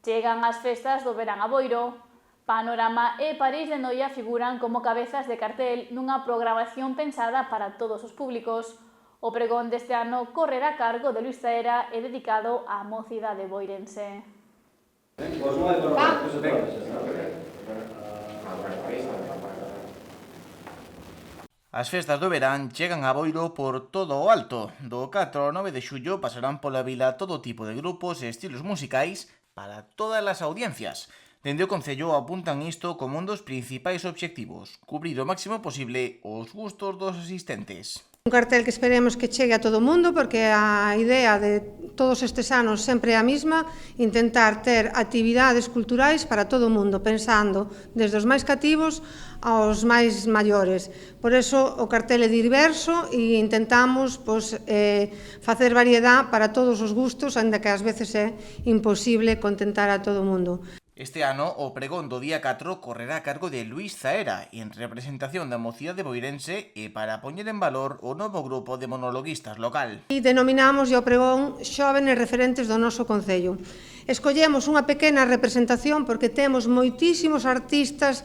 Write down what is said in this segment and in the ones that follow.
Chegan as festas do verán a Boiro. Panorama e París de Noia figuran como cabezas de cartel nunha programación pensada para todos os públicos. O pregón deste ano correrá a cargo de Luís Zaera e dedicado á mocidade boirense. As festas do verán chegan a Boiro por todo o alto. Do 4 ao 9 de xullo pasarán pola vila todo tipo de grupos e estilos musicais para todas as audiencias. Dende o Concello apuntan isto como un dos principais obxectivos, cubrir o máximo posible os gustos dos asistentes. Un cartel que esperemos que chegue a todo o mundo, porque a idea de todos estes anos sempre é a mesma, intentar ter actividades culturais para todo o mundo, pensando desde os máis cativos aos máis maiores. Por eso o cartel é diverso e intentamos facer variedade para todos os gustos, aínda que ás veces é imposible contentar a todo o mundo. Este ano, o pregón do día 4 correrá a cargo de Luís Zaera en representación da mocidade boirense e para poñer en valor o novo grupo de monologuistas local. E denominamos o pregón Xóvenes Referentes do noso Concello. Escollemos unha pequena representación porque temos moitísimos artistas,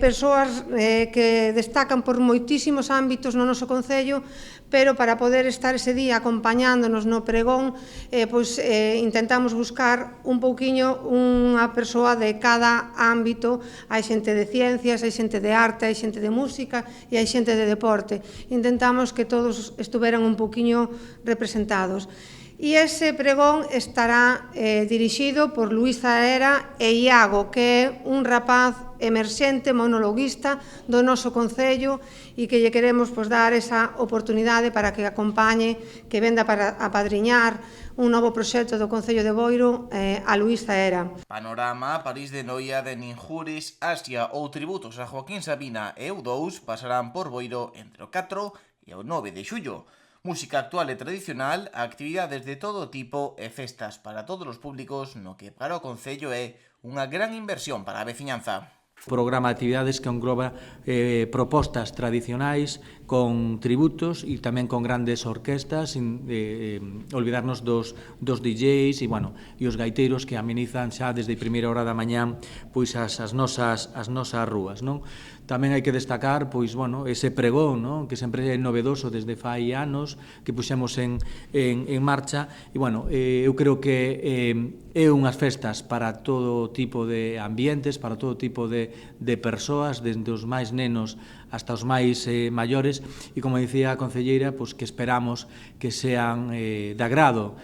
persoas que destacan por moitísimos ámbitos no noso Concello, pero para poder estar ese día acompañándonos no pregón, intentamos buscar un pouquiño unha persoa de cada ámbito. Hai xente de ciencias, hai xente de arte, hai xente de música e hai xente de deporte. Intentamos que todos estuveran un pouquiño representados. E ese pregón estará dirixido por Luís Zaera e Iago, que é un rapaz emerxente, monologuista do noso Concello e que lle queremos dar esa oportunidade para que acompañe, que venda para apadriñar un novo proxecto do Concello de Boiro a Luís Zaera. Panorama, París de Noia, de Ninjuris, Asia ou tributos a Joaquín Sabina e U2 pasarán por Boiro entre o 4 e o 9 de xullo. Música actual e tradicional, actividades de todo tipo e festas para todos os públicos, no que para o Concello é unha gran inversión para a veciñanza. Programa de actividades que engloba propostas tradicionais con tributos e tamén con grandes orquestas, olvidarnos dos DJs e os gaiteiros que amenizan xa desde a primeira hora da mañá as nosas rúas, non? Tamén hai que destacar ese pregón, non? Que sempre é novedoso desde fai anos que puxemos en marcha e eu creo que é unhas festas para todo tipo de ambientes, para todo tipo de persoas, desde os máis nenos hasta os máis maiores e, como dicía a concelleira, que esperamos que sean de agrado